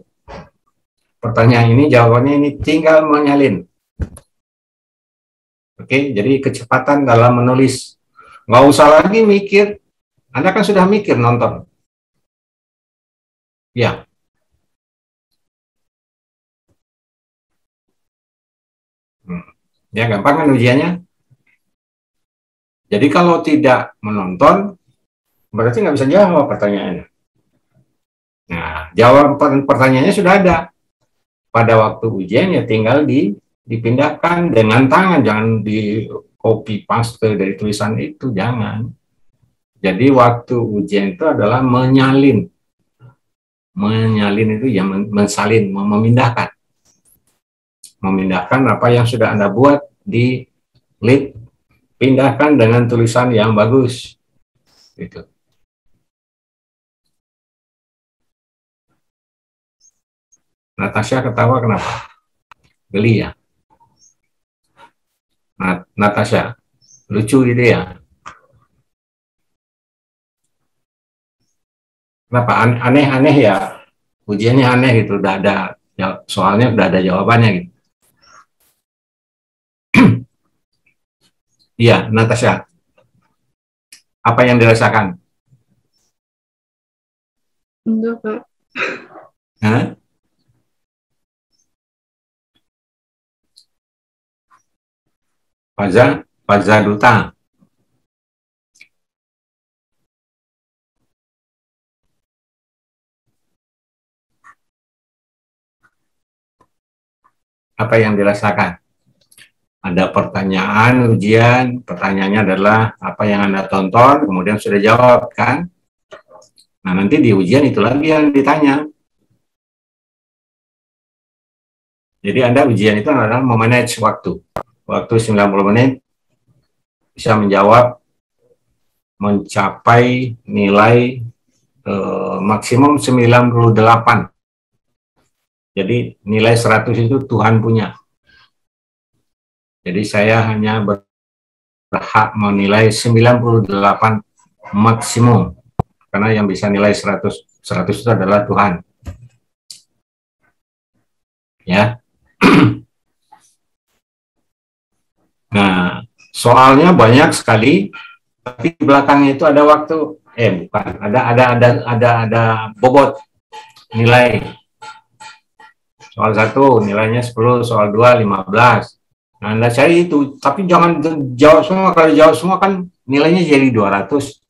Pertanyaan ini jawabannya ini tinggal menyalin. Oke, jadi kecepatan dalam menulis. Nggak usah lagi mikir, Anda kan sudah mikir nonton. Ya. Ya, gampang kan ujiannya? Jadi kalau tidak menonton, berarti nggak bisa jawab pertanyaannya. Nah, jawaban pertanyaannya sudah ada. Pada waktu ujian ya tinggal dipindahkan dengan tangan, jangan di copy paste dari tulisan itu, jangan. Jadi waktu ujian itu adalah menyalin. Menyalin itu ya mensalin, memindahkan. Memindahkan apa yang sudah Anda buat di lead, pindahkan dengan tulisan yang bagus. Gitu. Natasha ketawa kenapa? Geli ya? Natasha, lucu gitu ya? Kenapa? Aneh-aneh ya? Ujiannya aneh gitu, udah ada soalnya, udah ada jawabannya gitu. Iya, Natasha. Apa yang dirasakan? Enggak, Pak. Hah? Faza Duta. Apa yang dirasakan? Ada pertanyaan ujian, pertanyaannya adalah apa yang Anda tonton, kemudian sudah jawab kan? Nah, nanti di ujian itu lagi yang ditanya. Jadi Anda ujian itu adalah memanage waktu. Waktu 90 menit bisa menjawab mencapai nilai maksimum 98. Jadi nilai 100 itu Tuhan punya. Jadi saya hanya berhak menilai 98 maksimum. Karena yang bisa nilai 100 itu adalah Tuhan. Ya. Nah, soalnya banyak sekali, tapi di belakangnya itu ada waktu, bukan, ada bobot nilai. Soal 1 nilainya 10, soal 2 15. Nah, Anda cari itu, tapi jangan jawab semua. Kalau jawab semua kan nilainya jadi 200.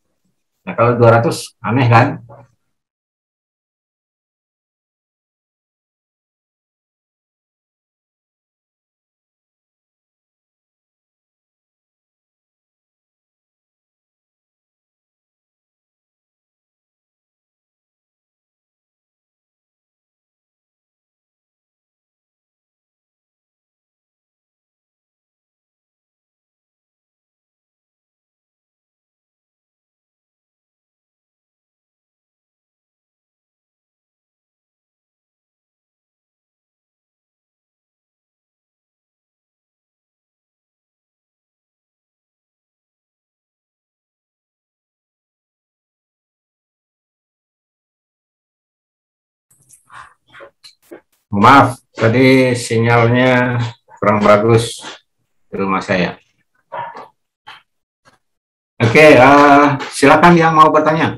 Nah, kalau 200 aneh kan? Maaf, tadi sinyalnya kurang bagus di rumah saya. Oke, silakan yang mau bertanya.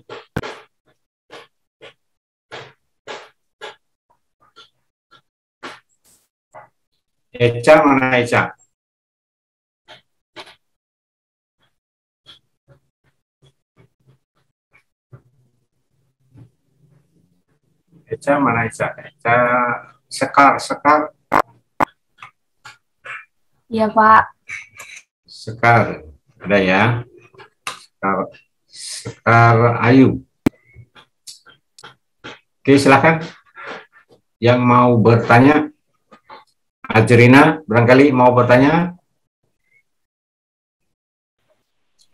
Eca, mana Eca? Eca mana Eca? Eca Sekar. Iya, Pak. Sekar. Ada ya. Sekar Ayu. Oke, silakan. Yang mau bertanya, Ajrina barangkali mau bertanya.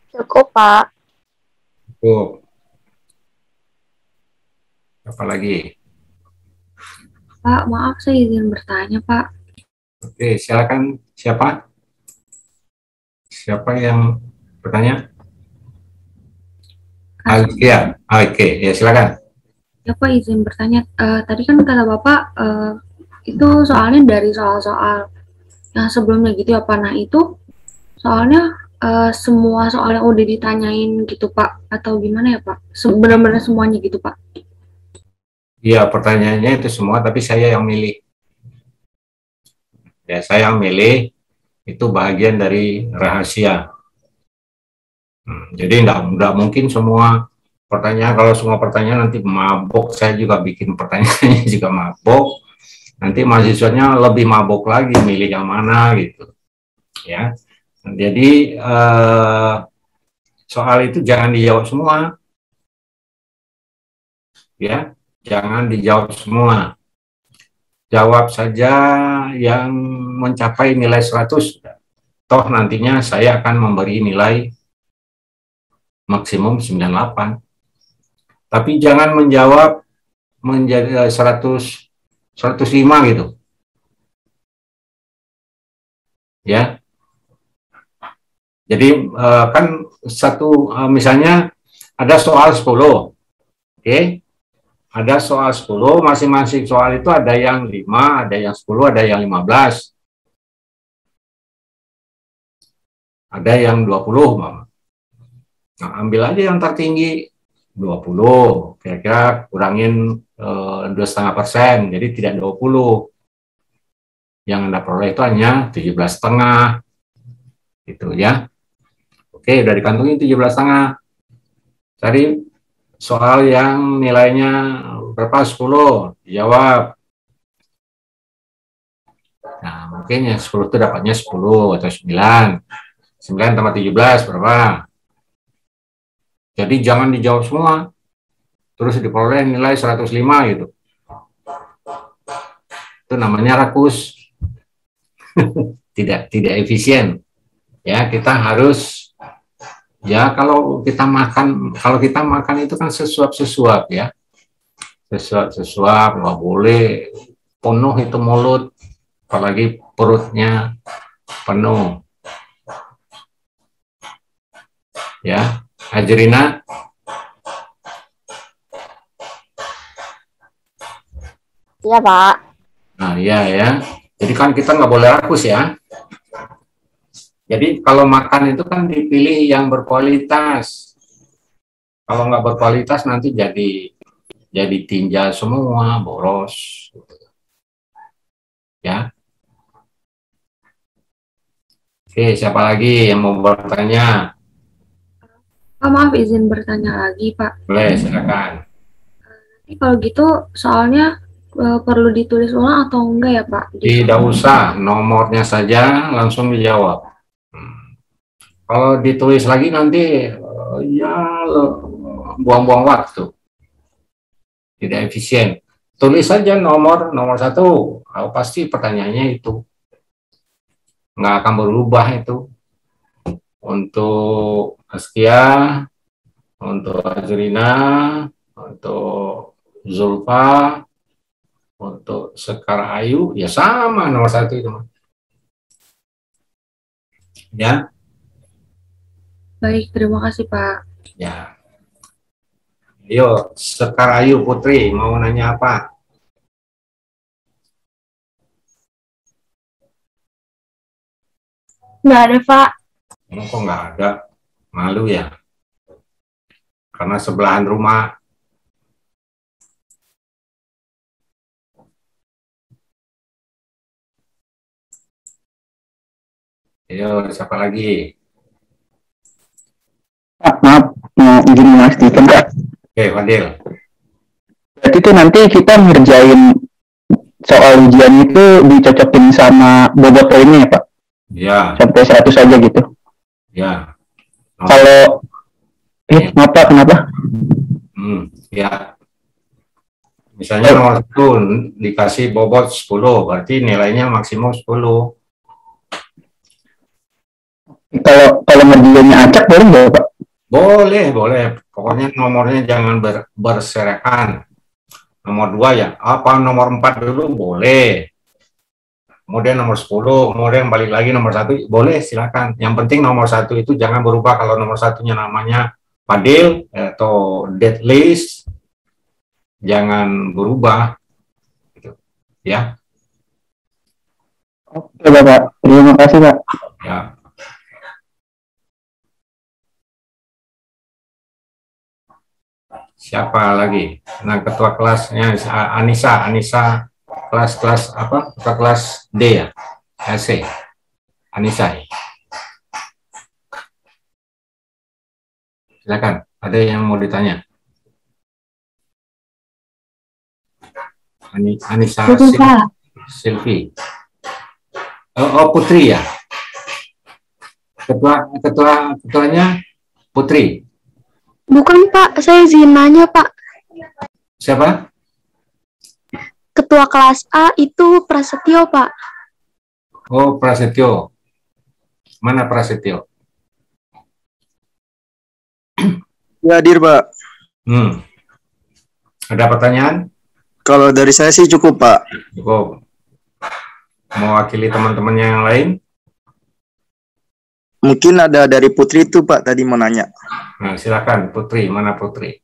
Cukup, Pak. Cukup. Apa lagi? Pak, maaf saya izin bertanya, Pak. Oke, silakan. Siapa? Siapa yang bertanya? Ya, oke, ya silakan. Ya, Pak, izin bertanya. Tadi kan kata Bapak itu soalnya dari soal-soal yang sebelumnya gitu ya, Pak. Nah, itu soalnya semua soal yang udah ditanyain gitu, Pak, atau gimana ya, Pak? Benar-benar semuanya gitu, Pak? Iya, pertanyaannya itu semua, tapi saya yang milih. Ya, saya yang milih, itu bagian dari rahasia. Jadi enggak mungkin semua pertanyaan, kalau semua pertanyaan nanti mabok, saya juga bikin pertanyaannya juga mabok, nanti mahasiswanya lebih mabok lagi, milih yang mana gitu. Ya, jadi soal itu jangan dijawab semua. Ya, jangan dijawab semua. Jawab saja yang mencapai nilai 100. Toh nantinya saya akan memberi nilai maksimum 98. Tapi jangan menjawab menjadi 105 gitu. Ya. Jadi kan misalnya ada soal 10. Oke. Ada soal 10, masing-masing soal itu ada yang 5, ada yang 10, ada yang 15. Ada yang 20, Mama. Nah, ambil aja yang tertinggi 20, kira-kira kurangin 2,5%, jadi tidak 20. Yang Anda peroleh itu hanya 17,5, gitu ya. Oke, udah dikantongi 17,5. Cari soal yang nilainya berapa? 10, jawab. Nah, mungkin yang 10 itu dapatnya 10 atau 9. 9 tambah 17 berapa? Jadi jangan dijawab semua, terus diperoleh nilai 105 gitu. Itu namanya rakus. tidak efisien. Ya, kita harus, ya kalau kita makan itu kan sesuap ya. Sesuap, nggak boleh penuh itu mulut, apalagi perutnya penuh. Ya, Ajrina. Iya, Pak. Nah, iya ya. Jadi kan kita nggak boleh rakus ya. Jadi kalau makan itu kan dipilih yang berkualitas. Kalau nggak berkualitas nanti jadi tinja semua, boros. Ya. Oke, siapa lagi yang mau bertanya? Pak, maaf izin bertanya lagi, Pak. Boleh, silakan. Nanti kalau gitu soalnya perlu ditulis ulang atau enggak ya, Pak? Tidak usah, nomornya saja langsung dijawab. Kalau ditulis lagi nanti ya buang-buang waktu. Tidak efisien. Tulis saja nomor 1. Pasti pertanyaannya itu. Nggak akan berubah itu. Untuk Askia, untuk Ajrina, untuk Zulfa, untuk Sekar Ayu, ya sama nomor 1 itu. Ya. Baik, terima kasih, Pak. Ya. Yo, Sekar Ayu Putri, mau nanya apa? Nggak ada, Pak. Kok nggak ada? Malu ya? Karena sebelahan rumah. Ayo, siapa lagi? Maaf, mau izin memastikan, Kak. Oke, Fadil. Berarti itu nanti kita ngerjain soal ujian itu dicocokin sama bobot poinnya ya Pak? Ya, Sampai 100 aja gitu. ya. Kalau maaf Pak, kenapa? Ya. Misalnya nomor 1 dikasih bobot 10, berarti nilainya maksimum 10. Kalau ngerjainnya acak boleh nggak Pak? Boleh, boleh. Pokoknya nomornya jangan berserakan. Nomor 2 ya, apa nomor 4 dulu boleh. Kemudian nomor 10, kemudian balik lagi nomor 1, boleh silakan. Yang penting nomor 1 itu jangan berubah. Kalau nomor 1-nya namanya Fadil atau dead list, jangan berubah. Gitu. Ya. Oke Bapak, terima kasih Pak. Ya. Siapa lagi? Nah, ketua kelasnya Anissa kelas apa? Ketua kelas D ya? AC. Anissa. Silakan. Ada yang mau ditanya? Anissa Silvi. Oh, Putri ya? Ketuanya Putri. Bukan Pak, saya Zinanya Pak. Siapa? Ketua kelas A itu Prasetyo Pak. Oh, Prasetyo. Mana Prasetyo? Ya, hadir Pak. Ada pertanyaan? Kalau dari saya sih cukup Pak. Cukup. Mewakili teman-temannya yang lain? Mungkin ada dari Putri itu Pak tadi mau nanya. Nah, silakan Putri. Mana Putri?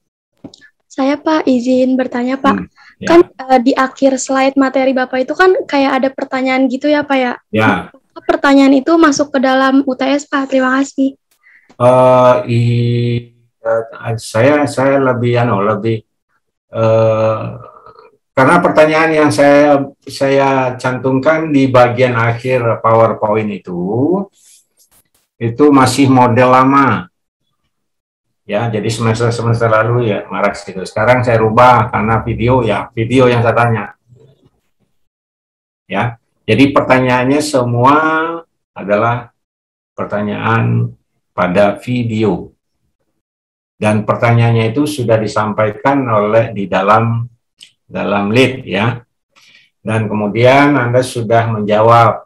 Saya Pak izin bertanya Pak. Ya. Kan di akhir slide materi Bapak itu kan kayak ada pertanyaan gitu ya Pak ya? Ya. Pertanyaan itu masuk ke dalam UTS Pak. Terima kasih. Saya lebih karena pertanyaan yang saya cantumkan di bagian akhir PowerPoint itu masih model lama. Ya, jadi semester lalu ya Marak gitu. Sekarang saya rubah karena video yang saya tanya. Ya. Jadi pertanyaannya semua adalah pertanyaan pada video. Dan pertanyaannya itu sudah disampaikan di dalam lead ya. Dan kemudian Anda sudah menjawab.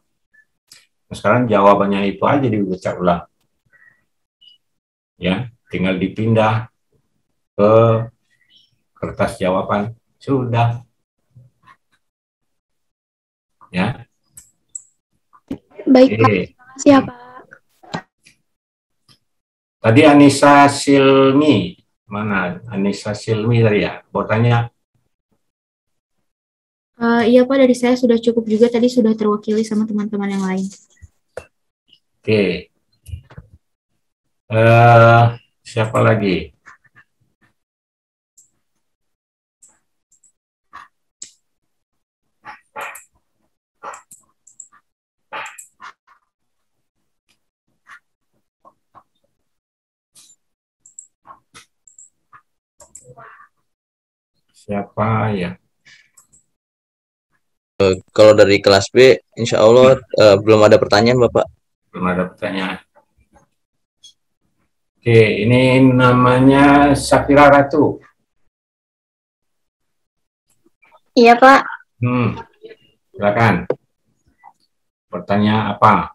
Sekarang jawabannya itu aja dibaca ulang. Ya, tinggal dipindah ke kertas jawaban. Sudah. Ya. Baik Pak, terima kasih ya Pak. Tadi Anissa Silmi. Mana Anissa Silmi tadi ya? Mau tanya? Iya Pak, dari saya sudah cukup juga. Tadi sudah terwakili sama teman-teman yang lain. Oke. Siapa lagi? Siapa ya? Kalau dari kelas B, insya Allah belum ada pertanyaan Bapak. Belum ada pertanyaan. Oke, ini namanya Safira Ratu. Iya, Pak. Silakan. Pertanyaan apa?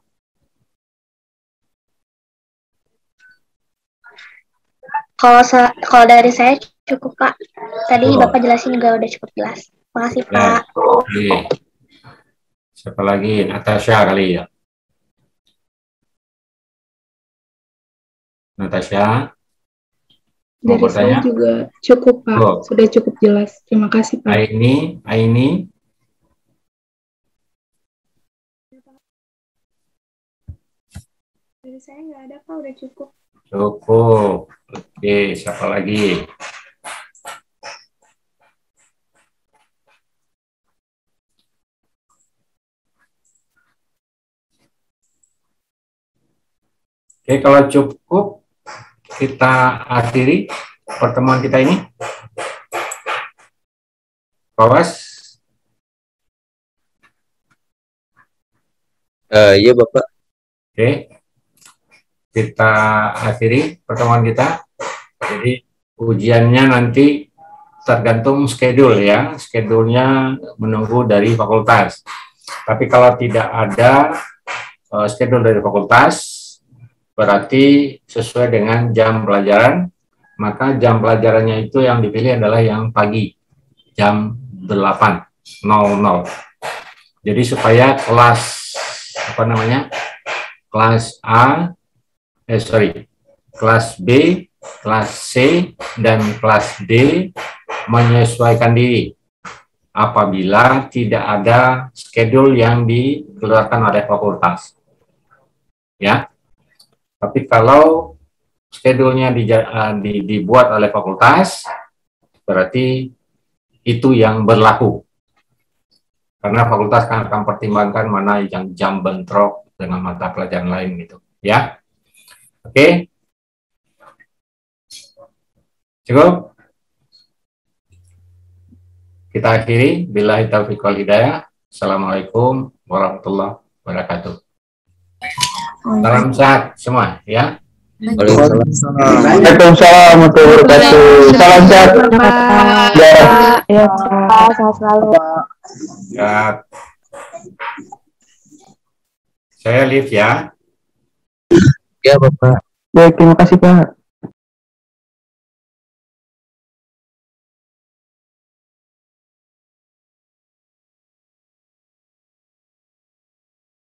Kalau dari saya cukup, Pak. Tadi Bapak jelasin juga udah cukup jelas. Makasih, Pak. Oke. Siapa lagi? Natasha kali ya. Natasha. Dari saya juga cukup, Pak. Sudah cukup jelas. Terima kasih, Pak. Aini. Dari saya nggak ada, Pak. Udah cukup. Cukup. Oke, siapa lagi? Oke, kalau cukup, kita akhiri pertemuan kita ini. Bawas? Iya Bapak. Oke. Kita akhiri pertemuan kita. Jadi ujiannya nanti tergantung schedule ya. Schedule-nya menunggu dari fakultas. Tapi kalau tidak ada schedule dari fakultas, berarti sesuai dengan jam pelajaran, maka jam pelajarannya itu yang dipilih adalah yang pagi, jam 8.00. Jadi supaya kelas kelas kelas B, kelas C, dan kelas D menyesuaikan diri apabila tidak ada schedule yang dikeluarkan oleh fakultas. Ya. Tapi kalau schedule-nya dibuat oleh fakultas, berarti itu yang berlaku. Karena fakultas akan pertimbangkan mana yang jam bentrok dengan mata pelajaran lain gitu. Ya. Oke. Cukup? Kita akhiri. Billahi taufiq wal hidayah. Assalamualaikum warahmatullahi wabarakatuh. Salam sehat semua ya. Waalaikumsalam warahmatullahi wabarakatuh. Salam sehat. Ya, sehat selalu. Ya. Saya live ya. Ya Bapak. Baik, terima kasih Pak.